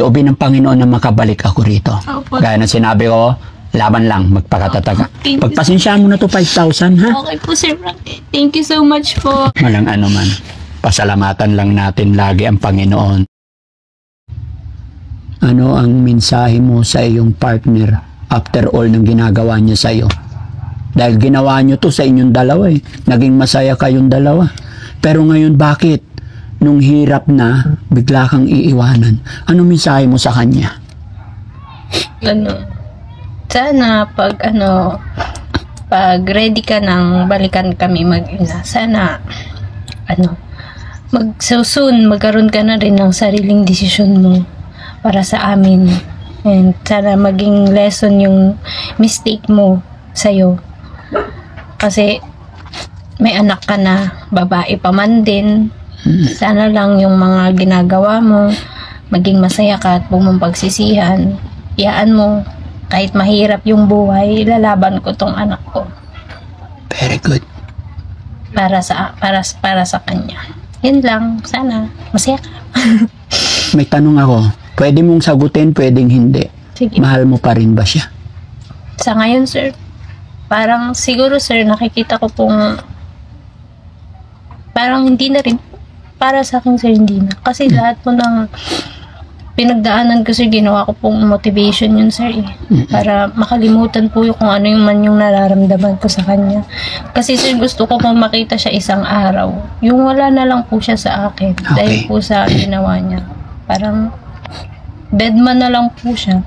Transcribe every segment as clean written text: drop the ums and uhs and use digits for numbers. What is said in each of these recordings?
loobin ng Panginoon na makabalik ako rito. Opo. Gaya na sinabi ko, laban lang, magpakatataga. Thank you. Pagpasensyaan mo na to 5,000, ha? Okay po, Sir Frankie. Thank you so much po. Walang ano man. Pasalamatan lang natin lagi ang Panginoon. Ano ang mensahe mo sa iyong partner after all ng ginagawa niya sa iyo? Dahil ginawa niyo to sa inyong dalawa eh. Naging masaya kayong dalawa. Pero ngayon bakit? Nung hirap na, bigla kang iiwanan. Ano mensahe mo sa kanya? Sana pag ready ka nang balikan kami mag-ina, sana magkaroon ka na rin ng sariling desisyon mo para sa amin. And sana maging lesson yung mistake mo sa'yo. Kasi may anak ka na, babae pa man din. Sana lang yung mga ginagawa mo, maging masaya ka at huwag mong pagsisihan. Iyaan mo, kahit mahirap yung buhay, lalaban ko tong anak ko. Very good. Para sa kanya. Yun lang, sana masaya ka. May tanong ako. Pwede mong sagutin, pwedeng hindi. Sige. Mahal mo pa rin ba siya? Sa ngayon, sir, parang siguro, sir, nakikita ko pong parang hindi na rin. Para sa akin, sir, hindi na. Kasi lahat po ng pinagdaanan ko, sir, ginawa ko pong motivation yun, sir, eh. Para makalimutan po yung kung ano yung man yung nararamdaman ko sa kanya. Kasi, sir, gusto ko pong makita siya isang araw. Yung wala na lang po siya sa akin. Okay. Dahil po sa ginawa niya. Parang deadman na lang po siya.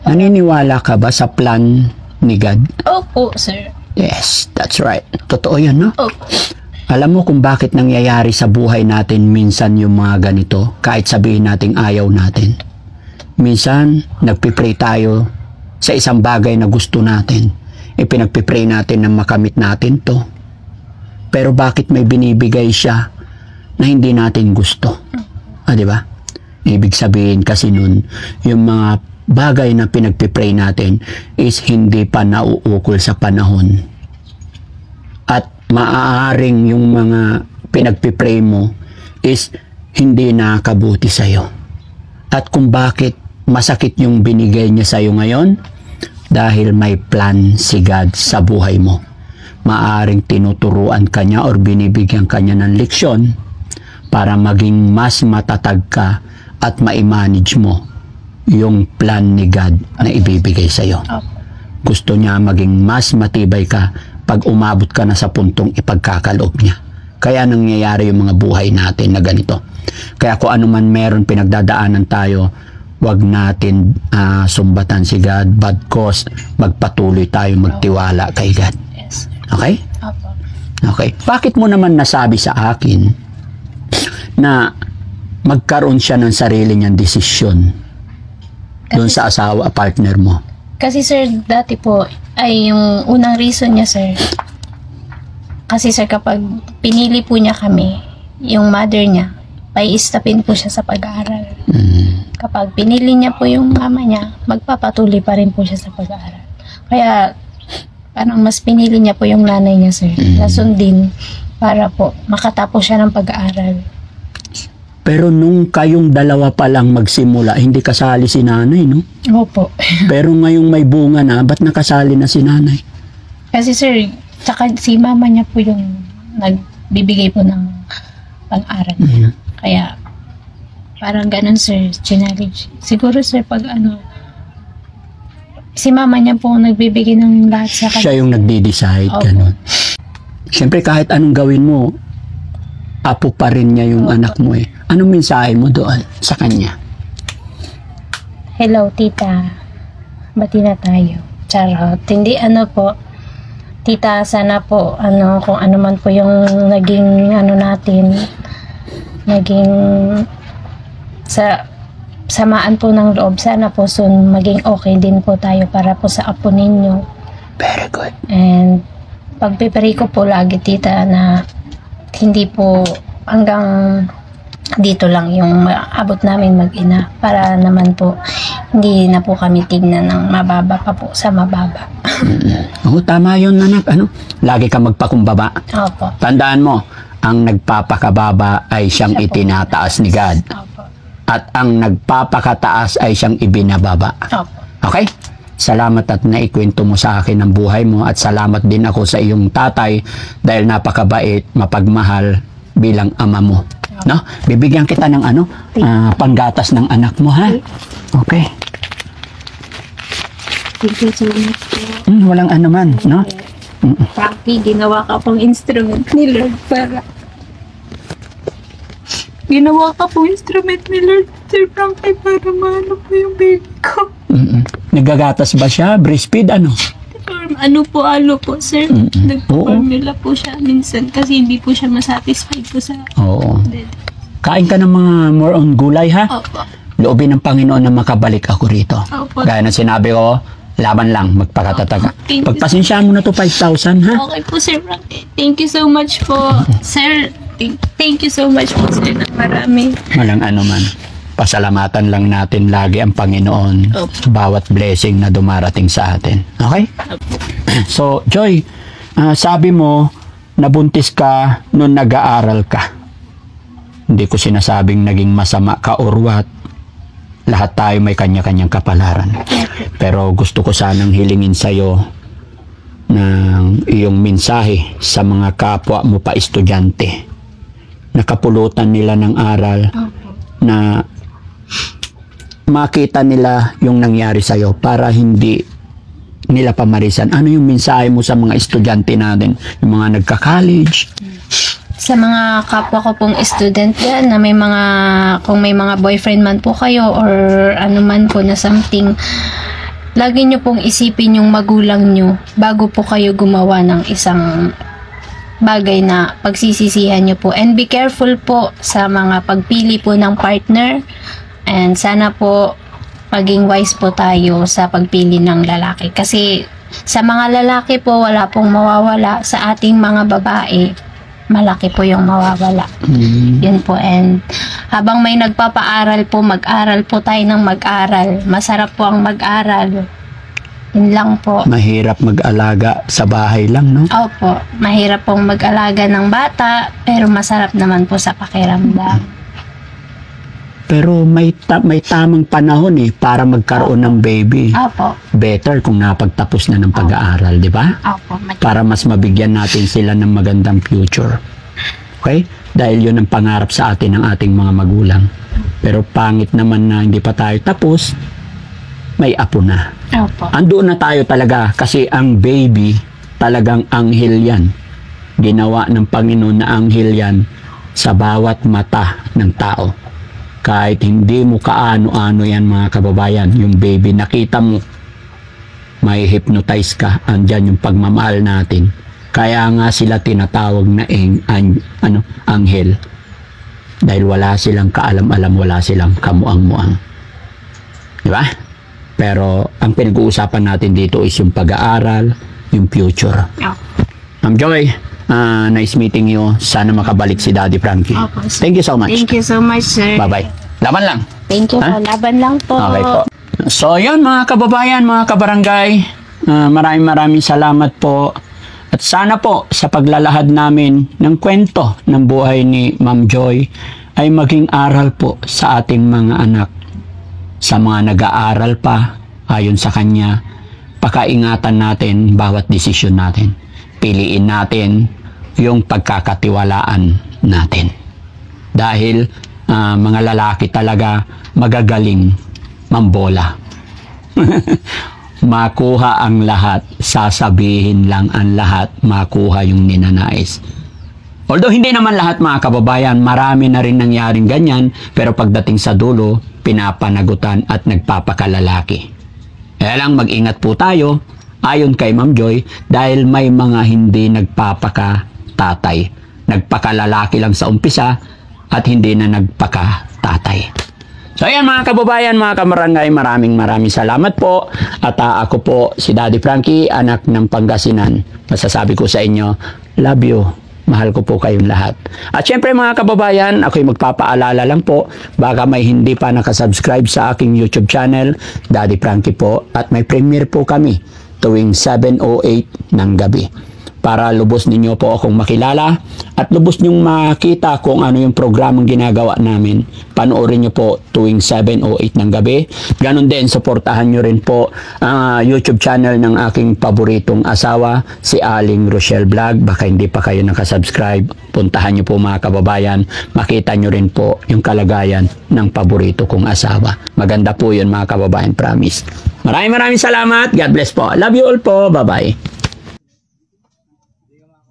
Naniniwala ka ba sa plan ni God? Opo, sir. Yes, that's right. Totoo yan, no? Opo. Alam mo kung bakit nangyayari sa buhay natin minsan yung mga ganito, kahit sabihin nating ayaw natin. Minsan, nagpipray tayo sa isang bagay na gusto natin. Pinagpipray natin na makamit natin to. Pero bakit may binibigay siya na hindi natin gusto? Di ba? Ibig sabihin kasi nun, yung mga bagay na pinagpipray natin is hindi pa nauukol sa panahon. At maaaring yung mga pinagpipray mo is hindi nakakabuti sa'yo. At kung bakit masakit yung binigay niya sa'yo ngayon, dahil may plan si God sa buhay mo. Maaaring tinuturuan ka niya or binibigyan ka niya ng leksyon para maging mas matatag ka at ma-manage mo yung plan ni God na ibibigay sa'yo. Gusto niya maging mas matibay ka pag umabot ka na sa puntong ipagkakaloob niya. Kaya nangyayari yung mga buhay natin na ganito. Kaya kung ano man meron pinagdadaanan tayo, wag natin sumbatan si God, but cause magpatuloy tayo magtiwala kay God. Yes. Okay? Opo. Okay. Bakit mo naman nasabi sa akin na magkaroon siya ng sarili niyang desisyon doon sa asawa, partner mo? Kasi, sir, dati po, ay yung unang reason niya, sir. Kasi, sir, kapag pinili po niya kami, yung mother niya, paiistapin po siya sa pag-aaral. Kapag pinili niya po yung mama niya, magpapatuloy pa rin po siya sa pag-aaral. Kaya, parang mas pinili niya po yung nanay niya, sir. Nasundin para po makatapos siya ng pag-aaral. Pero nung kayong dalawa pa lang magsimula, hindi kasali si nanay, no? Opo. Pero ngayong may bunga na, ba't nakasali na si nanay? Kasi, sir, tsaka si mama niya po yung nagbibigay po ng pang-aral niya. Kaya, parang ganun, sir, challenge. Siguro, sir, pag si mama niya po nagbibigay ng lahat sa kanya. Siya yung nagde-decide, ganun. Siyempre, kahit anong gawin mo, apo pa rin niya yung anak mo eh. Anong mensahe mo doon sa kanya? Hello, tita. Bati na tayo. Charot. Hindi, po. Tita, sana po, kung ano man po yung naging, natin, naging, samaan po ng loob. Sana po soon maging okay din po tayo para po sa apo ninyo. Very good. And, pagpipray ko po lagi, tita, na hindi po hanggang dito lang yung abot namin mag-ina para naman po hindi na po kami tignan ng mababa pa po sa mababa. Oo, tama yun, anak. Lagi ka magpakumbaba. Opo. Tandaan mo, ang nagpapakababa ay siyang Siya po. itinataas ni God. Opo. at ang nagpapakataas ay siyang ibinababa. Opo. Okay? Salamat at naikwento mo sa akin ang buhay mo at salamat din ako sa iyong tatay dahil napakabait, mapagmahal bilang ama mo. No? Bibigyan kita ng panggatas ng anak mo, ha? Okay. Thank you so much po. Walang anuman, no? Frankie, ginawa ka pong instrument ni Lord para... Ginawa ka pong instrument ni Lord, Sir Frankie, para maano po yung baby ko. Nagagatas ba siya? Breastfeed, ano? Ano po, sir. Nagpo-formula po siya minsan kasi hindi po siya masatisfied po sa... Oo. Kain ka ng mga more on gulay, ha? Opo. Loobin ng Panginoon na makabalik ako rito. Opo. Gaya na sinabi ko, laban lang, magpakatataga. Thank you. Pagpasensyaan mo na to 5,000, ha? Okay po, Sir Frankie. Thank you so much po, sir. Thank you so much po, sir, na marami. Walang anuman. Pasalamatan lang natin lagi ang Panginoon Opo. bawat blessing na dumarating sa atin. Okay? So, Joy, sabi mo, nabuntis ka nung nag-aaral ka. Hindi ko sinasabing naging masama ka or what. Lahat tayo may kanya-kanyang kapalaran. Pero gusto ko sanang hilingin sa'yo ng iyong mensahe sa mga kapwa mo pa estudyante. Nakapulutan nila ng aral na makita nila yung nangyari sa'yo para hindi nila pamarisan. Ano yung mensahe mo sa mga estudyante natin? Yung mga nagka-college? Sa mga kapwa ko pong student yan, na may mga, kung may mga boyfriend man po kayo or ano man po na something, lagi nyo pong isipin yung magulang nyo bago po kayo gumawa ng isang bagay na pagsisisihan nyo po. And be careful po sa mga pagpili po ng partner. And sana po maging wise po tayo sa pagpili ng lalaki. Kasi sa mga lalaki po, wala pong mawawala. Sa ating mga babae, malaki po yung mawawala. Yun po. And habang may nagpapaaral po, mag-aral po tayo ng mag-aral. Masarap po ang mag-aral. Yun lang po. Mahirap mag-alaga sa bahay lang, no? Opo. Mahirap pong mag-alaga ng bata, pero masarap naman po sa pakiramdam. Pero may tamang panahon para magkaroon ng baby. Opo. Better kung napagtapos na ng pag-aaral, di ba? Opo. Para mas mabigyan natin sila ng magandang future. Okay? Dahil yun ang pangarap sa atin ng ating mga magulang. Pero pangit naman na hindi pa tayo tapos, may apo na. Opo. Andoon na tayo talaga kasi ang baby talagang anghel yan. Ginawa ng Panginoon na anghel yan sa bawat mata ng tao. Kahit hindi mo kaano-ano yan mga kababayan, yung baby nakita mo, may hypnotize ka, andyan yung pagmamahal natin. Kaya nga sila tinatawag na anghel. Dahil wala silang kaalam-alam, wala silang kamuang-muang. Di ba? Pero ang pinag-uusapan natin dito is yung pag-aaral, yung future. Ma'am Joy, nice meeting you. Sana makabalik si Daddy Frankie. Opo. Thank you so much. Thank you so much, sir. Bye-bye. Laban lang. Thank you po. Laban lang po. Okay po. So, yun mga kababayan, mga kabarangay. Maraming salamat po. At sana po sa paglalahad namin ng kwento ng buhay ni Ma'am Joy ay maging aral po sa ating mga anak. Sa mga nag-aaral pa, ayon sa kanya, pakaingatan natin bawat desisyon natin. Piliin natin yung pagkakatiwalaan natin. Dahil mga lalaki talaga magagaling mambola. Makuha ang lahat, sasabihin lang ang lahat, makuha yung ninanais. Although hindi naman lahat mga kababayan, marami na rin nangyaring ganyan, pero pagdating sa dulo, pinapanagutan at nagpapakalalaki. Kaya lang mag-ingat po tayo, ayon kay Ma'am Joy, dahil may mga hindi nagpapakatatay. Nagpakalalaki lang sa umpisa at hindi na nagpakatatay. So ayan mga kababayan, mga kamarangay, maraming salamat po. At ako po si Daddy Frankie, anak ng Pangasinan. Masasabi ko sa inyo, love you. Mahal ko po kayong lahat. At syempre mga kababayan, ako'y magpapaalala lang po, baka may hindi pa nakasubscribe sa aking YouTube channel, Daddy Frankie po. At may premiere po kami tuwing 7:08 ng gabi. para lubos ninyo po akong makilala at lubos nyong makita kung ano yung programang ginagawa namin. Panoorin nyo po tuwing 7 o 8 ng gabi. Ganon din, suportahan nyo rin po ang YouTube channel ng aking paboritong asawa, si Aling Rochelle Vlog. Baka hindi pa kayo nakasubscribe, puntahan nyo po mga kababayan. Makita nyo rin po yung kalagayan ng paborito kong asawa. Maganda po yun mga kababayan, promise. Maraming salamat. God bless po. Love you all po. Bye-bye.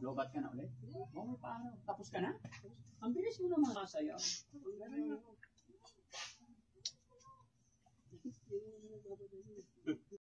Lobat ka na ulit? Oo, paano? Tapos ka na? Ang bilis mo naman kasayaw.